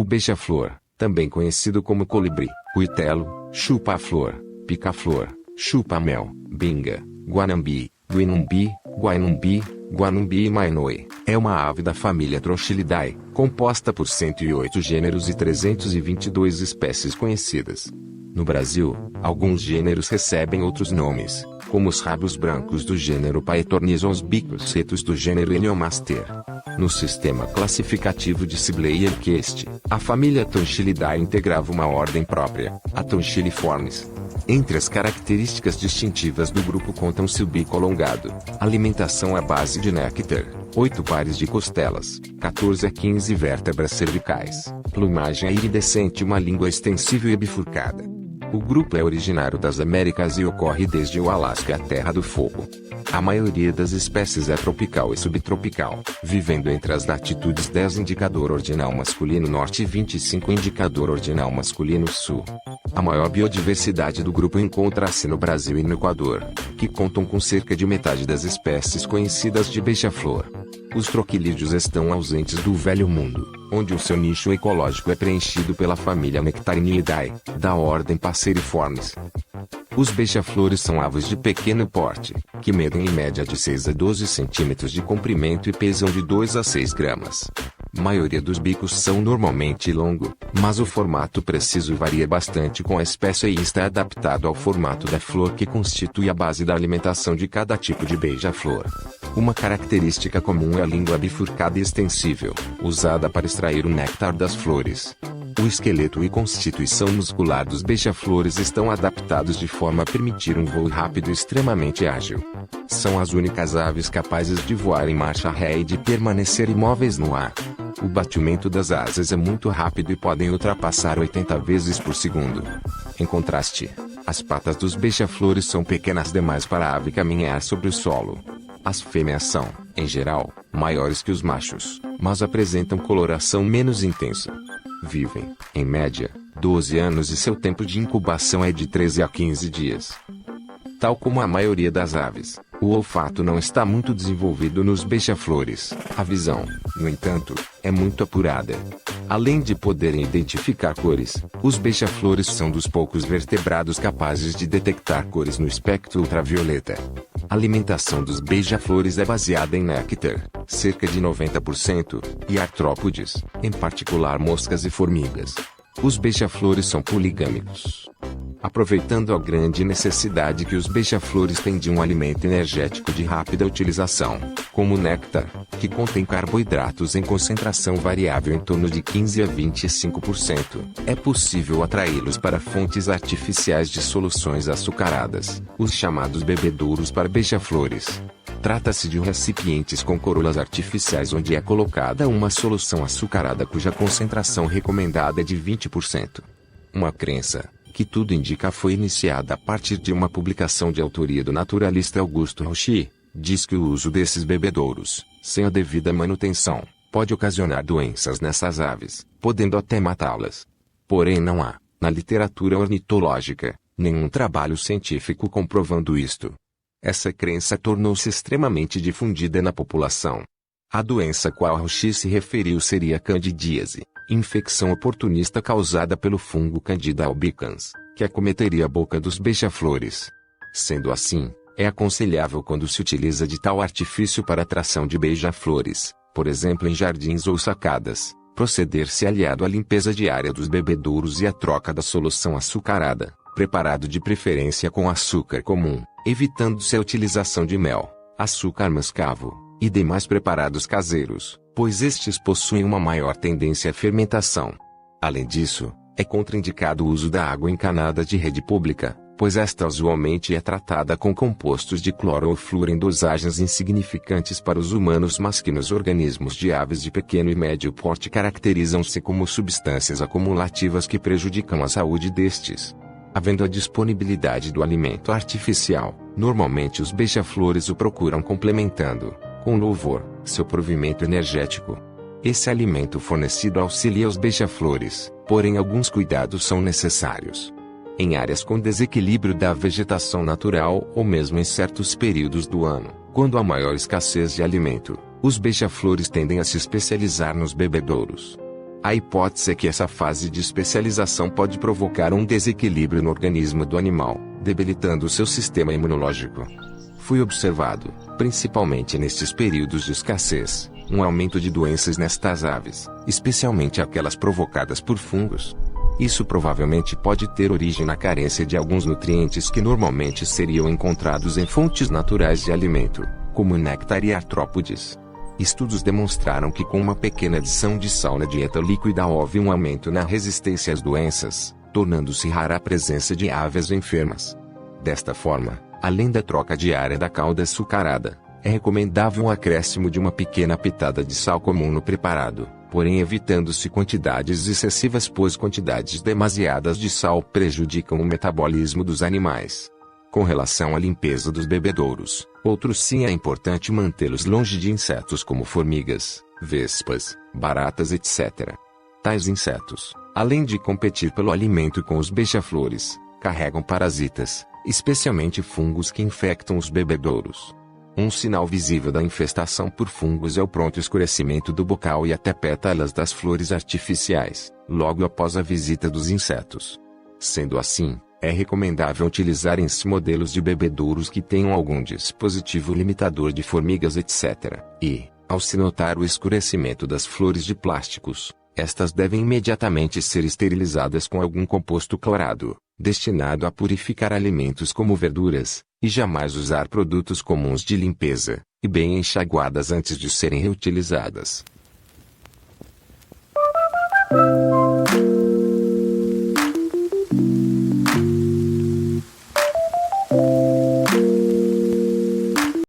beija-flor, também conhecido como colibri, cuitelo, chupa-flor, pica-flor, chupa-mel, binga, guanambi, guinumbi, guainumbi, guanumbi e mainoi, é uma ave da família Trochilidae, composta por 108 gêneros e 322 espécies conhecidas. No Brasil, alguns gêneros recebem outros nomes, como os rabos brancos do gênero Paetornis ou os bicos retos do gênero Eniomaster. No sistema classificativo de Sibley-Erquest, a família Trochilidae integrava uma ordem própria, a Trochiliformes. Entre as características distintivas do grupo contam-se o bico alongado, alimentação à base de néctar, 8 pares de costelas, 14 a 15 vértebras cervicais, plumagem iridescente e uma língua extensível e bifurcada. O grupo é originário das Américas e ocorre desde o Alasca à Terra do Fogo. A maioria das espécies é tropical e subtropical, vivendo entre as latitudes 10 indicador ordinal masculino norte e 25 indicador ordinal masculino sul. A maior biodiversidade do grupo encontra-se no Brasil e no Equador, que contam com cerca de metade das espécies conhecidas de beija-flor. Os troquilídeos estão ausentes do Velho Mundo, onde o seu nicho ecológico é preenchido pela família Nectarinidae, da ordem Passeriformes. Os beija-flores são aves de pequeno porte, que medem em média de 6 a 12 centímetros de comprimento e pesam de 2 a 6 gramas. A maioria dos bicos são normalmente longo, mas o formato preciso varia bastante com a espécie e está adaptado ao formato da flor que constitui a base da alimentação de cada tipo de beija-flor. Uma característica comum é a língua bifurcada e extensível, usada para extrair o néctar das flores. O esqueleto e constituição muscular dos beija-flores estão adaptados de forma a permitir um voo rápido e extremamente ágil. São as únicas aves capazes de voar em marcha ré e de permanecer imóveis no ar. O batimento das asas é muito rápido e podem ultrapassar 80 vezes por segundo. Em contraste, as patas dos beija-flores são pequenas demais para a ave caminhar sobre o solo. As fêmeas são, em geral, maiores que os machos, mas apresentam coloração menos intensa. Vivem, em média, 12 anos e seu tempo de incubação é de 13 a 15 dias. Tal como a maioria das aves, o olfato não está muito desenvolvido nos beija-flores. A visão, no entanto, é muito apurada. Além de poderem identificar cores, os beija-flores são dos poucos vertebrados capazes de detectar cores no espectro ultravioleta. A alimentação dos beija-flores é baseada em néctar, cerca de 90%, e artrópodes, em particular moscas e formigas. Os beija-flores são poligâmicos. Aproveitando a grande necessidade que os beija-flores têm de um alimento energético de rápida utilização, como o néctar, que contém carboidratos em concentração variável em torno de 15 a 25%, é possível atraí-los para fontes artificiais de soluções açucaradas, os chamados bebedouros para beija-flores. Trata-se de recipientes com corolas artificiais onde é colocada uma solução açucarada cuja concentração recomendada é de 20%. Uma crença, que tudo indica foi iniciada a partir de uma publicação de autoria do naturalista Augusto Rouchy, diz que o uso desses bebedouros, sem a devida manutenção, pode ocasionar doenças nessas aves, podendo até matá-las. Porém não há, na literatura ornitológica, nenhum trabalho científico comprovando isto. Essa crença tornou-se extremamente difundida na população. A doença a qual Rouchy se referiu seria a candidíase, infecção oportunista causada pelo fungo Candida albicans, que acometeria a boca dos beija-flores. Sendo assim, é aconselhável quando se utiliza de tal artifício para atração de beija-flores, por exemplo em jardins ou sacadas, proceder-se aliado à limpeza diária dos bebedouros e à troca da solução açucarada, preparado de preferência com açúcar comum, evitando-se a utilização de mel, açúcar mascavo, e demais preparados caseiros, pois estes possuem uma maior tendência à fermentação. Além disso, é contraindicado o uso da água encanada de rede pública, pois esta usualmente é tratada com compostos de cloro ou flúor em dosagens insignificantes para os humanos, mas que nos organismos de aves de pequeno e médio porte caracterizam-se como substâncias acumulativas que prejudicam a saúde destes. Havendo a disponibilidade do alimento artificial, normalmente os beija-flores o procuram complementando, com louvor, seu provimento energético. Esse alimento fornecido auxilia os beija-flores, porém alguns cuidados são necessários. Em áreas com desequilíbrio da vegetação natural ou mesmo em certos períodos do ano, quando há maior escassez de alimento, os beija-flores tendem a se especializar nos bebedouros. A hipótese é que essa fase de especialização pode provocar um desequilíbrio no organismo do animal, debilitando seu sistema imunológico. Foi observado, principalmente nestes períodos de escassez, um aumento de doenças nestas aves, especialmente aquelas provocadas por fungos. Isso provavelmente pode ter origem na carência de alguns nutrientes que normalmente seriam encontrados em fontes naturais de alimento, como néctar e artrópodes. Estudos demonstraram que com uma pequena adição de sal na dieta líquida houve um aumento na resistência às doenças, tornando-se rara a presença de aves enfermas. Desta forma, além da troca diária da calda açucarada, é recomendável um acréscimo de uma pequena pitada de sal comum no preparado, porém evitando-se quantidades excessivas, pois quantidades demasiadas de sal prejudicam o metabolismo dos animais. Com relação à limpeza dos bebedouros, outros sim é importante mantê-los longe de insetos como formigas, vespas, baratas etc. Tais insetos, além de competir pelo alimento com os beija-flores, carregam parasitas, especialmente fungos que infectam os bebedouros. Um sinal visível da infestação por fungos é o pronto escurecimento do bocal e até pétalas das flores artificiais, logo após a visita dos insetos. Sendo assim, é recomendável utilizarem-se modelos de bebedouros que tenham algum dispositivo limitador de formigas etc. E, ao se notar o escurecimento das flores de plásticos, estas devem imediatamente ser esterilizadas com algum composto clorado, destinado a purificar alimentos como verduras, e jamais usar produtos comuns de limpeza, e bem enxaguadas antes de serem reutilizadas.